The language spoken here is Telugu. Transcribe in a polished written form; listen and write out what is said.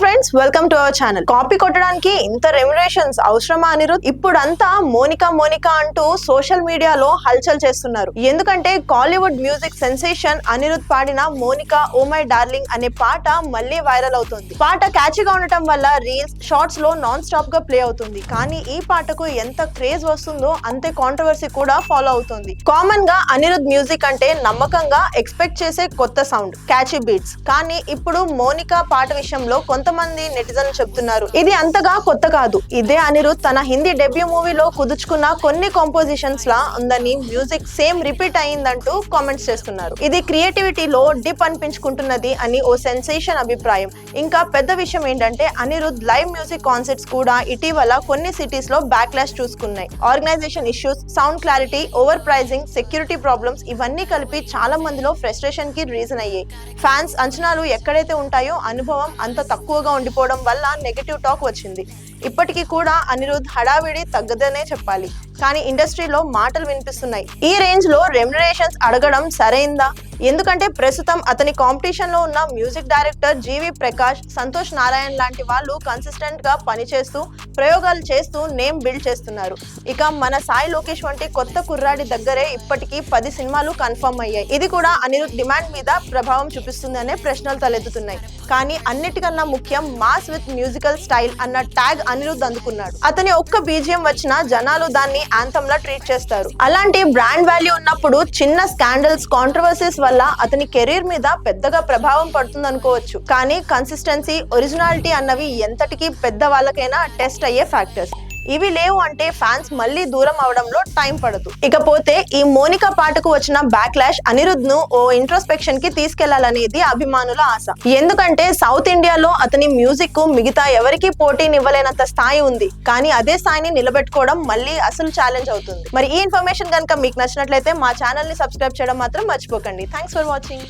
Friends, welcome to our channel. Copy కొట్టడానికి ఇంత రెమ్యునరేషన్స్ అవసరమా అనిరుద్? ఇప్పుడంతా మోనికా అంటూ సోషల్ మీడియాలో హల్చల్ చేస్తున్నారు. ఎందుకంటే కాలీవుడ్ మ్యూజిక్ సెన్సేషన్ అనిరుద్ పాడిన మోనికా ఓ మై డార్లింగ్ అనే పాట మళ్ళీ వైరల్ అవుతుంది. పాట క్యాచీగా ఉండటం వల్ల రీల్స్, షార్ట్స్ లో నాన్ స్టాప్ గా ప్లే అవుతుంది. కానీ ఈ పాటకు ఎంత క్రేజ్ వస్తుందో అంతే కాంట్రవర్సీ కూడా ఫాలో అవుతుంది. కామన్ గా అనిరుద్ మ్యూజిక్ అంటే నమ్మకంగా ఎక్స్పెక్ట్ చేసే కొత్త సౌండ్, క్యాచీ బీట్స్. కానీ ఇప్పుడు మోనికా పాట విషయంలో కొంతమంది నెటిజన్లు చెప్తున్నారు ఇది అంతగా కొత్త కాదు. ఇదే అనిరుద్ తన హిందీ డెబ్యూ మూవీలో కుదుర్చుకున్న కొన్ని కాంపోజిషన్స్ లా ఉందని, మ్యూజిక్ సేమ్ రిపీట్ అయిందంటూ కామెంట్స్ చేస్తున్నారు. ఇది క్రియేటివిటీలో డిప్ అనిపించుకుంటున్నది అని ఓ సెన్సేషన్ అభిప్రాయం. ఇంకా పెద్ద విషయం ఏంటంటే అనిరుద్ లైవ్ మ్యూజిక్ కాన్సర్ట్స్ కూడా ఇటీవల కొన్ని సిటీస్ లో బ్యాక్లాష్ చూసుకున్నాయి. Organisation issues, sound clarity, over pricing, security problems ఇవన్నీ కలిపి చాలా మందిలో ఫ్రస్ట్రేషన్ కి రీజన్ అయ్యాయి. ఫ్యాన్స్ అంచనాలు ఎక్కడైతే ఉంటాయో అనుభవం అంత తక్కువగా ఉండిపోవడం వల్ల నెగటివ్ టాక్ వచ్చింది. ఇప్పటికీ కూడా అనిరుద్ హడావిడి తగ్గదనే చెప్పాలి. కానీ ఇండస్ట్రీలో మాటలు వినిపిస్తున్నాయి, ఈ రేంజ్ లో రెమ్యునరేషన్స్ అడగడం సరైందా? ఎందుకంటే ప్రస్తుతం అతని కాంపిటీషన్ లో ఉన్న మ్యూజిక్ డైరెక్టర్ జీవి ప్రకాష్, సంతోష్ నారాయణ్ లాంటి వాళ్ళు కన్సిస్టెంట్ గా పనిచేస్తూ ప్రయోగాలు చేస్తూ నేమ్ బిల్డ్ చేస్తున్నారు. ఇక మన సాయి లోకేష్ వంటి కొత్త కుర్రాడి దగ్గరే ఇప్పటికీ 10 సినిమాలు కన్ఫర్మ్ అయ్యాయి. ఇది కూడా అనిరుద్ డిమాండ్ మీద ప్రభావం చూపిస్తుందనే ప్రశ్నలు తలెత్తుతున్నాయి. కానీ అన్నిటికన్నా ముఖ్యం మాస్ విత్ మ్యూజికల్ స్టైల్ అన్న ట్యాగ్ అనిరుద్ అందుకున్నాడు. అతని ఒక్క బీజిఎం వచ్చినా జనాలు దాన్ని యాంథమ్ లా ట్రీట్ చేస్తారు. అలాంటి బ్రాండ్ వాల్యూ ఉన్నప్పుడు చిన్న స్కాండల్స్, కాంట్రవర్సీస్ వల్ల అతని కెరీర్ మీద పెద్దగా ప్రభావం పడుతుంది అనుకోవచ్చు. కానీ కన్సిస్టెన్సీ, ఒరిజినాలిటీ అన్నవి ఎంతటికి పెద్ద వాళ్ళకైనా టెస్ట్ అయ్యే ఫ్యాక్టర్స్. ఇవి లేవు అంటే ఫ్యాన్స్ మళ్ళీ దూరం అవడంలో టైం పడదు. ఇకపోతే ఈ మోనికా పాటకు వచ్చిన బ్యాక్లాష్ అనిరుద్ ను ఓ ఇంట్రోస్పెక్షన్ కి తీసుకెళ్లాలనేది అభిమానుల ఆశ. ఎందుకంటే సౌత్ ఇండియాలో అతని మ్యూజిక్ కు మిగతా ఎవరికి పోటీనివ్వలేనంత స్థాయి ఉంది. కానీ అదే స్థాయిని నిలబెట్టుకోవడం మళ్ళీ అసలు ఛాలెంజ్ అవుతుంది. మరి ఈ ఇన్ఫర్మేషన్ కనుక మీకు నచ్చినట్లయితే మా ఛానల్ ని సబ్స్క్రైబ్ చేయడం మాత్రం మర్చిపోకండి. Thanks for watching.